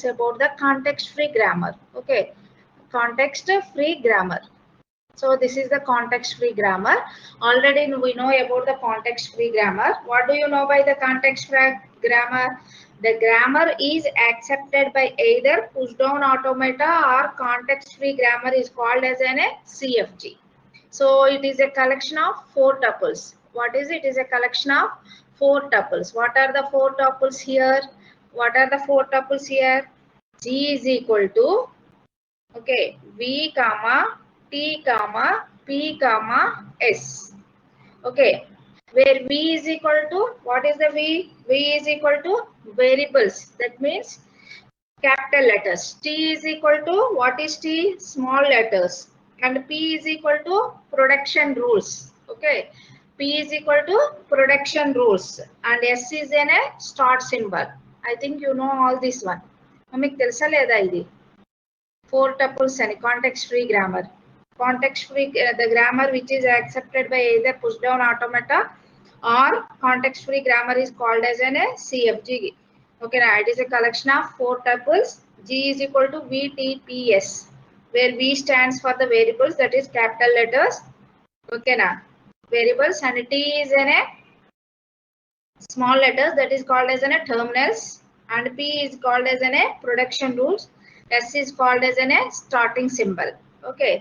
about the context-free grammar. Okay, context-free grammar. So this is the context-free grammar. Already we know about the context-free grammar. What do you know by the context-free grammar? The grammar is accepted by either push-down automata or context-free grammar is called as an CFG. So it is a collection of 4 tuples. What is it? It is a collection of 4 tuples. What are the 4 tuples here? What are the 4 tuples here? G is equal to, okay, V comma T comma P comma S. Okay, where V is equal to, what is the V? V is equal to variables. That means capital letters. T is equal to, what is T? Small letters. And P is equal to production rules. Okay, P is equal to production rules. And S is in a start symbol. I think you know all this one. మీకు తెలుసా లేదా ఇది 4 tuples and context-free grammar. Context-free, the grammar which is accepted by either push-down automata or context-free grammar is called as an CFG. Okay, now it is a collection of 4 tuples. G is equal to VTPS, where V stands for the variables, that is capital letters. Okay, now variables, and T is in a small letters, that is called as an terminals, and P is called as an production rules. S is called as an starting symbol. Okay,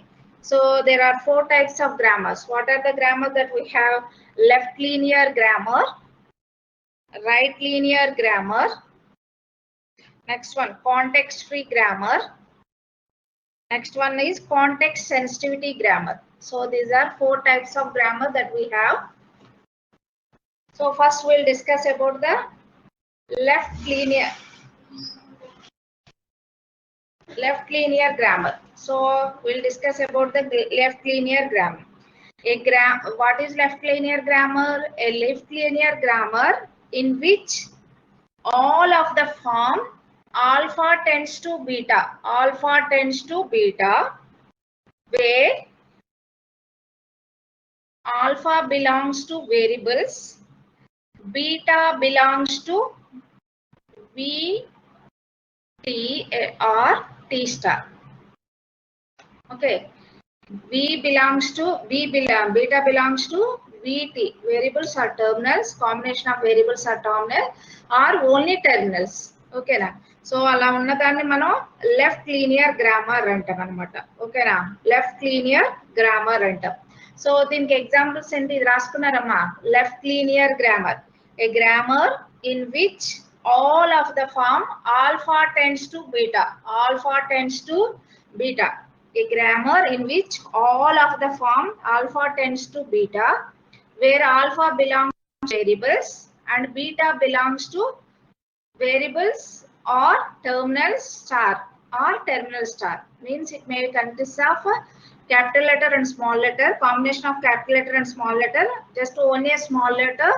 so there are 4 types of grammars. What are the grammar that we have? Left linear grammar, right linear grammar, next one context free grammar, next one is context sensitivity grammar. So these are 4 types of grammar that we have. So first we'll discuss about the left linear grammar. So we'll discuss about the left linear grammar. What is left linear grammar? A left linear grammar in which all of the form alpha tends to beta, where alpha belongs to variables, beta belongs to V, T or T star. Okay, beta belongs to VT, variables or terminals, combination of variables or terminal or only terminals. Okay na. So ala unnadanni manam left linear grammar antam anamata. Okay na, left linear grammar antam. So దీనికి examples ఏంటి ఇది రాసుకున్నారమ్మా. Left linear grammar, a grammar in which all of the form alpha tends to beta, a grammar in which all of the form alpha tends to beta, where alpha belongs to variables and beta belongs to variables or terminal star, means it may consist of capital letter and small letter, combination of capital letter and small letter, just only a small letter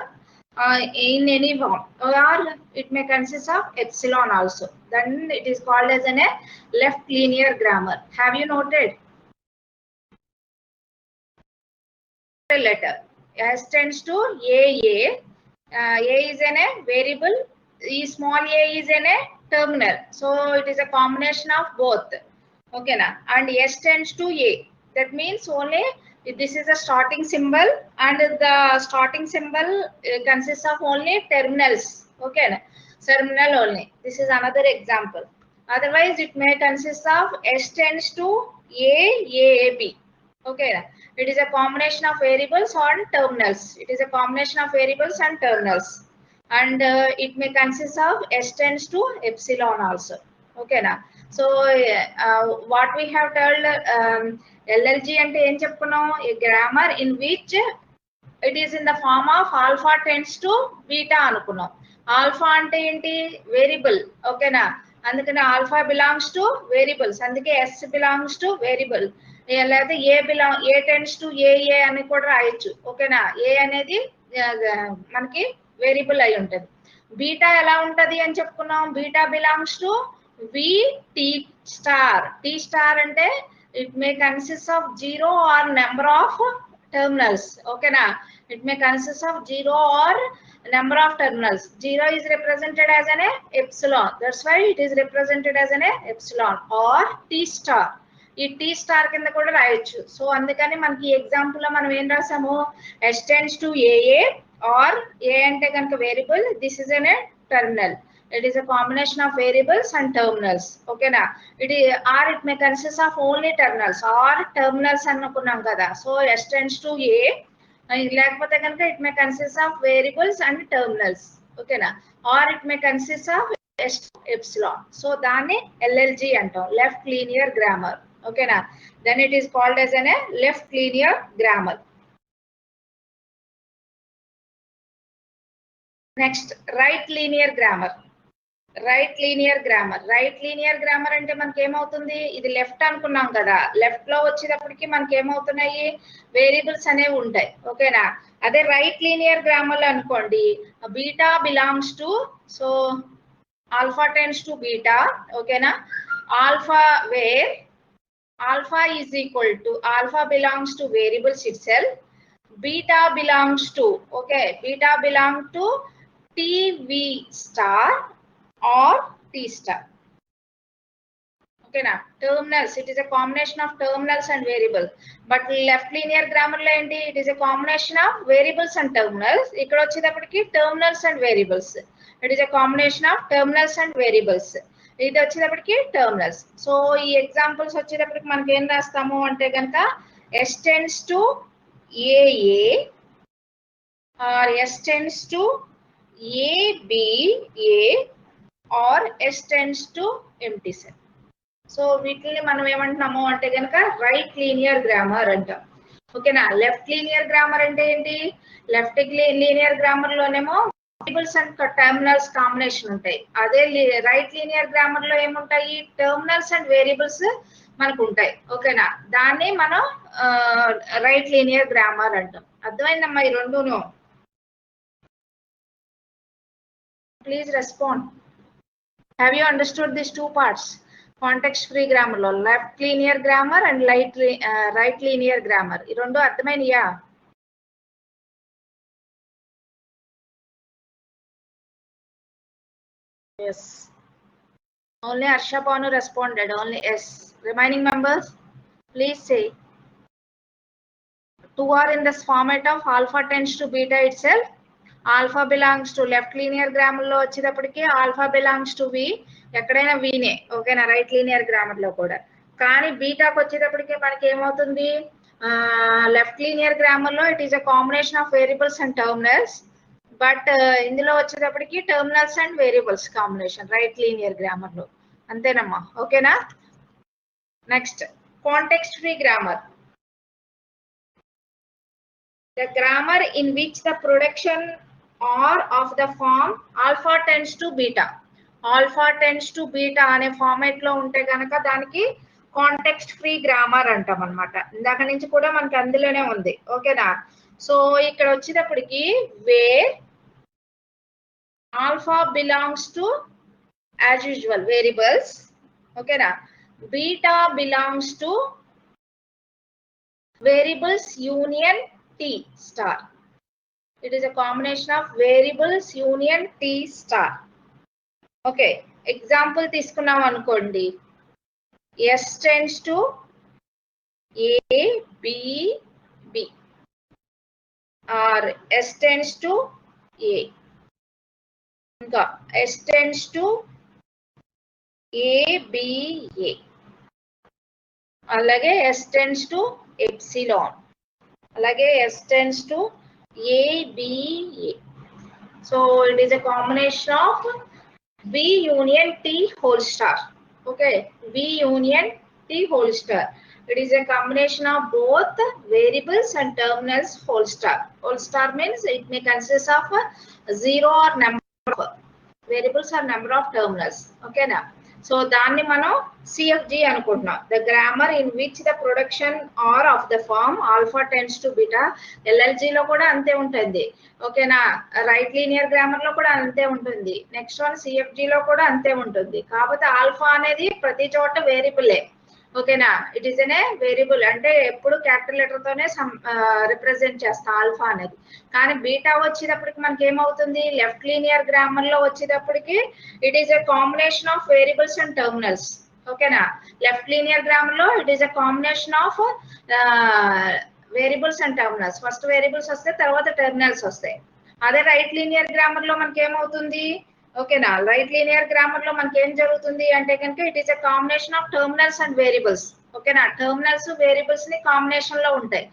in any form, or it may consist of epsilon also. Then it is called as a left linear grammar. Have you noted? Letter S tends to A is a variable, small a is a terminal, so it is a combination of both. Okay na, and S tends to A, that means only this is a starting symbol, and the starting symbol consists of only terminals. Okay na, terminal only. This is another example. Otherwise it may consist of S tends to A, B. Okay na, it is a combination of variables and terminals. And it may consist of S tends to epsilon also. Okay na. So what we have told, LLG ante em cheppunnam, a grammar in which it is in the form of alpha tends to beta anukunnam. Alpha ante enti variable. Okay na, అందుకని alpha belongs to variables, అందుకే S belongs to variable, లేదా A tends to AA అని కూడా రాయొచ్చు. ఓకేనా, A అనేది మనకి variable అయి ఉంటది. బీటా ఎలా ఉంటది అని చెప్పుకున్నాం, beta belongs to VT star. T star అంటే it may consist of 0 or number of terminals. Okay na, it may consist of 0 or number of terminals. 0 is represented as an epsilon. That's why it is represented as an epsilon or T star. ఈ tea star కింద కూడా రాయొచ్చు. So అందుకని మనకి example లో మనం ఏం రాసాము, S tends to AA or A అంటే కనుక variable, this is an terminal. It is a combination of variables and terminals. Okay na, or it may consist of only terminals or terminals అనుకున్నాం కదా. So S tends to A, లేకపోతే కనుక it may consist of variables and terminals. Okay na, or it may consist of S epsilon. So దాన్ని LLG అంటాం, left linear grammar. Okay na, then it is called as a left linear grammar. Next, right linear grammar. Right linear grammar. Right linear grammar అంటే మనకి ఏమవుతుంది, ఇది left అనుకున్నాం కదా, left లో వచ్చేటప్పటికి మనకి ఏమవుతున్నాయి, వేరియబుల్స్ అనేవి ఉంటాయి. ఓకేనా, అదే రైట్ లీనియర్ గ్రామర్ అనుకోండి, beta belongs to, so alpha tends to beta. ఓకేనా, alpha where alpha is equal to, alpha belongs to variables itself, beta belongs to, okay, beta belong to TV star or T star. Okay na, terminals, it is a combination of terminals and variable. But left linear grammar lo enti, it is a combination of variables and terminals. Ikkada vachedappadiki terminals and variables, it is a combination of terminals and variables. Idi vachedappadiki terminals. So ee examples vachedappadiki manaki em rastamu ante ganaka S tends to AA or S tends to ABA or S tends to empty set. So వీటిని మనం ఏమంటున్నాము అంటే కనుక right linear grammar అంటాం. ఓకేనా, left linear grammar అంటే ఏంటి, left linear grammar లోనేమో variables and terminals combination ఉంటాయి. అదే రైట్ లీనియర్ గ్రామర్ లో ఏముంటాయి, టర్మినల్స్ అండ్ వేరియబుల్స్ మనకు ఉంటాయి. ఓకేనా, దాన్ని మనం రైట్ లీనియర్ గ్రామర్ అంటాం. అర్థమైందమ్మా ఈ రెండును? Please respond. Have you understood these two parts? Context free grammar lo left linear grammar and right linear grammar, ee rendu ardhamainiya? Yes, only Arsha Panu responded, only yes. Remaining members, please say. Two are in this format of alpha tends to beta itself. Alpha belongs to, left linear grammar లో వచ్చేటప్పటికి alpha belongs to V, ఎక్కడైనా వీనే. ఓకేనా, right linear grammar లో కూడా. కానీ బీటాకి వచ్చేటప్పటికి మనకి ఏమవుతుంది, లెఫ్ట్ లీనియర్ గ్రామర్ లో it is a combination of variables and terminals, but ఇందులో వచ్చేటప్పటికి terminals and variables combination right linear grammar లో. అంతేనమ్మా? ఓకేనా. Next, context free grammar. The grammar in which the production or of the form alpha tends to beta, alpha tends to beta అనే format లో ఉంటే కనుక దానికి కాంటెక్స్ట్ ఫ్రీ గ్రామర్ అంటాం అనమాట. ఇందాక నుంచి కూడా మనకి అందులోనే ఉంది. ఓకేనా, సో ఇక్కడ వచ్చేటప్పటికి where alpha belongs to as usual variables. ఓకేనా, beta belongs to variables union T star. It is a combination of variables union T star. Okay, example తీసుకున్నాం అనుకోండి, S tends to A B B or S tends to A, ఇంకా S tends to A B A, అలాగే S tends to epsilon, అలాగే S tends to ABA. So it is a combination of V union T whole star. Okay, V union T whole star. It is a combination of both variables and terminals whole star. Whole star means it may consist of 0 or number of variables or number of terminals. Okay na. So దాన్ని మనం CFG అనుకుంటున్నాం. The grammar in which the production or of the form alpha tends to beta. LLG లో కూడా అంతే ఉంటుంది. ఓకేనా, right linear grammar లో కూడా అంతే ఉంటుంది. నెక్స్ట్ వన్ CFG లో కూడా అంతే ఉంటుంది. కాకపోతే ఆల్ఫా అనేది ప్రతి చోట వేరియబులే. ఓకేనా. It is an A variable అంటే ఎప్పుడు క్యాపిటల్ లెటర్ తోనే రిప్రజెంట్ చేస్తాం ఆల్ఫా అనేది. కానీ బీటా వచ్చేటప్పటికి మనకి ఏమవుతుంది, లెఫ్ట్ లీనియర్ గ్రామర్ లో వచ్చేటప్పటికి it is a combination of variables and terminals. ఓకేనా. లెఫ్ట్ లీనియర్ గ్రామర్ లో it is a combination of variables and terminals. First variables వస్తాయి, తర్వాత టర్మినల్స్ వస్తాయి. అదే రైట్ లీనియర్ గ్రామర్ లో మనకి ఏమవుతుంది, ఓకేనా, రైట్ లీనియర్ గ్రామర్ లో మనకి ఏం జరుగుతుంది అంటే కనుక it is a combination of terminals and variables. ఓకేనా, టర్మినల్స్ వేరియబుల్స్ ని కాంబినేషన్ లో ఉంటాయి.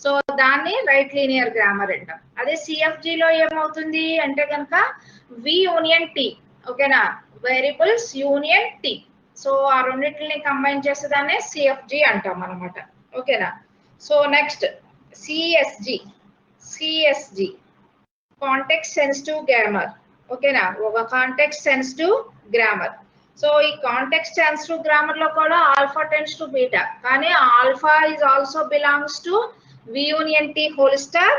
సో దాన్ని రైట్ లీనియర్ గ్రామర్ అంటాం. అదే సిఎఫ్జి లో ఏమవుతుంది అంటే కనుక వి యూనియన్ టి. ఓకేనా, వేరియబుల్స్ యూనియన్ టి. సో ఆ రెండింటిని కంబైన్ చేసేదాన్ని సిఎఫ్జి అంటాం అనమాట. ఓకేనా. So next CSG. CSG context sensitive grammar. ఓకేనా, ఒక కాంటెక్స్ట్ సెన్సిటివ్ గ్రామర్. సో ఈ కాంటెక్స్ట్ సెన్సిటివ్ గ్రామర్ లో కూడా ఆల్ఫా టెన్స్ టు బీటా, కానీ alpha is also belongs to V union T whole star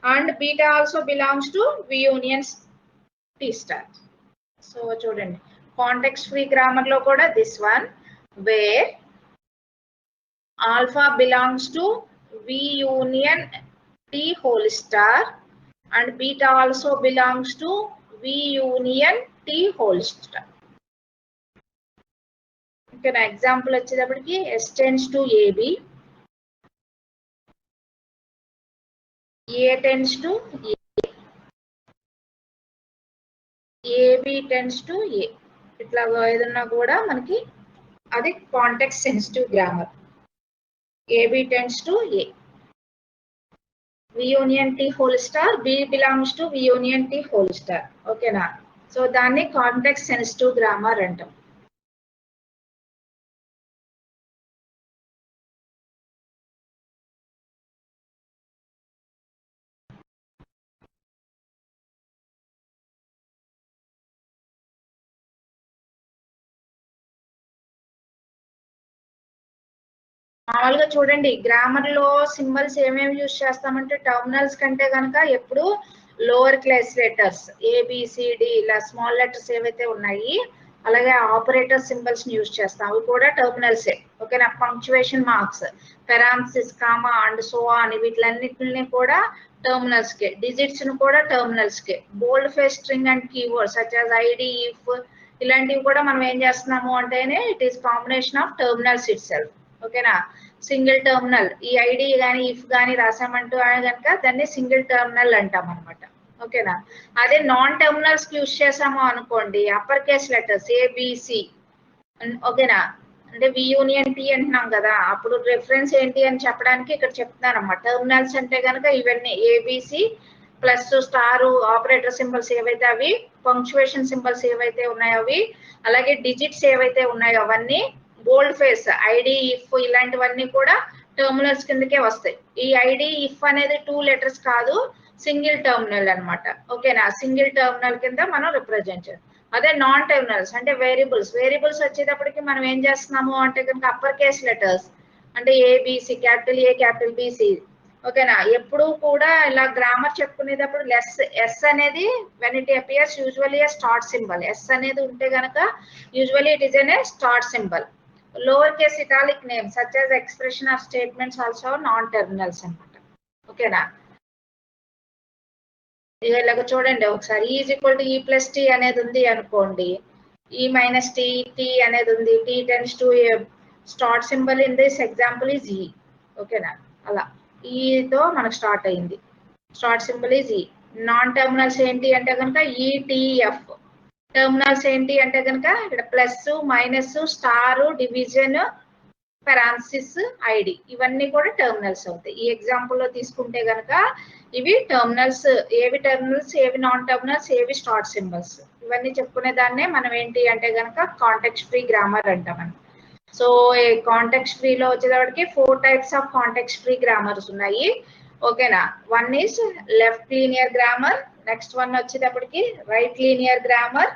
and beta also belongs to V union T star. So చూడండి, context free grammar లో కూడా this one wear alpha belongs to V union T whole star and beta also belongs to V union T whole star. Okay, na example వచ్చేటప్పటికి S tends to AB, A tends to A, AB tends to A. ఇట్లా ఏదన్నా కూడా మనకి అది context sensitive grammar. AB tends to A, V union T whole star, B belongs to V union T whole star. ఓకేనా. So దాన్ని context sensitive grammar అంటాం. మామూలుగా చూడండి, గ్రామర్ లో సింబల్స్ ఏమేమి యూజ్ చేస్తామంటే టర్మినల్స్ కంటే కనుక ఎప్పుడు లోవర్ క్లాస్ లెటర్స్ ఏబిసిడి ఇలా స్మాల్ లెటర్స్ ఏవైతే ఉన్నాయి, అలాగే ఆపరేటర్ సింబల్స్ ని యూజ్ చేస్తాం, అవి కూడా టర్మినల్సే. ఓకేనా. Punctuation marks, parenthesis, comma and so అని వీటిలన్నిటిని కూడా టర్మినల్స్ కే. డిజిట్స్ ను కూడా terminals K. Bold face string and keywords such as ID, if ఇలాంటివి కూడా మనం ఏం చేస్తున్నాము అంటేనే it is combination of terminals it self. ఓకేనా. సింగిల్ టర్మినల్ ఈ ఐడి కానీ ఇఫ్ కానీ రాసామంటూ కనుక దాన్ని సింగిల్ టర్మినల్ అంటాం అనమాట. ఓకేనా. అదే నాన్ టర్మినల్స్ యూజ్ చేసాము అనుకోండి, అప్పర్ కేస్ లెటర్స్ ఏబిసి, ఓకేనా, అంటే వి యూనియన్ టి అంటున్నాం కదా, అప్పుడు రిఫరెన్స్ ఏంటి అని చెప్పడానికి ఇక్కడ చెప్తున్నాను అన్నమాట. టర్మినల్స్ అంటే కనుక ఇవన్నీ A B C plus star operator symbols ఏవైతే అవి, పంక్చువేషన్ సింబల్స్ ఏవైతే ఉన్నాయో అవి, అలాగే డిజిట్స్ ఏవైతే ఉన్నాయో అవన్నీ, బోల్డ్ ఫేస్ ఐడి ఇఫ్ ఇలాంటివన్నీ కూడా టర్మినల్స్ కిందకే వస్తాయి. ఈ ఐడి ఇఫ్ అనేది 2 లెటర్స్ కాదు, సింగిల్ టర్మినల్ అనమాట. ఓకేనా. సింగిల్ టర్మినల్ కింద మనం రిప్రజెంట్ చేస్తాం. అదే నాన్ టర్మినల్స్ అంటే వేరియబుల్స్. వేరియబుల్స్ వచ్చేటప్పటికి మనం ఏం చేస్తున్నాము అంటే కనుక అప్పర్ కేస్ లెటర్స్ అంటే A B C, capital A capital B C. ఓకేనా. ఎప్పుడు కూడా ఇలా గ్రామర్ చెప్పుకునేటప్పుడు ఎస్ అనేది when it appears usually a start symbol. S అనేది ఉంటే కనుక usually it is an a start symbol. Lower case italic names such as expression of statements also non terminals అనమాట. ఓకేనా. ఇలాగ చూడండి ఒకసారి, ఈజ్ ఈక్వల్ టు ఈ ప్లస్ టీ అనేది ఉంది అనుకోండి, ఈ మైనస్ టీ, టీ అనేది ఉంది, tea tends to start symbol in this example is ఈ. ఓకేనా. అలా ఈతో మనకు స్టార్ట్ అయింది, స్టార్ట్ సింబల్ ఈజ్ ఈ. నాన్ టర్మినల్స్ ఏంటి అంటే కనుక ఈటీఎఫ్. టర్మినల్స్ ఏంటి అంటే కనుక ఇక్కడ plus, minus, star, division, parenthesis, ID ఇవన్నీ కూడా టర్మినల్స్ అవుతాయి. ఈ ఎగ్జాంపుల్ లో తీసుకుంటే కనుక ఇవి టర్మినల్స్. ఏవి టర్మినల్స్, ఏవి నాన్ టర్మినల్స్, ఏవి స్టార్ట్ సింబల్స్, ఇవన్నీ చెప్పుకునే దాన్నే మనం ఏంటి అంటే కనుక కాంటెక్స్ట్ ఫ్రీ గ్రామర్ అంటామని. సో కాంటెక్స్ట్ ఫ్రీ లో వచ్చేటప్పటికి 4 types of context free grammars ఉన్నాయి. ఓకేనా. One is left linear grammar, next one వచ్చేటప్పటికి రైట్ లీనియర్ గ్రామర్.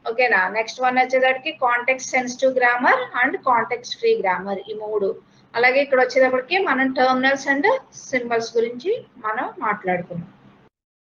ఓకేనా. నెక్స్ట్ వన్ వచ్చేటప్పటికి context sensitive grammar and context free grammar, ఈ 3. అలాగే ఇక్కడ వచ్చేటప్పటికి మనం టర్మినల్స్ అండ్ సింబల్స్ గురించి మనం మాట్లాడుకున్నాం.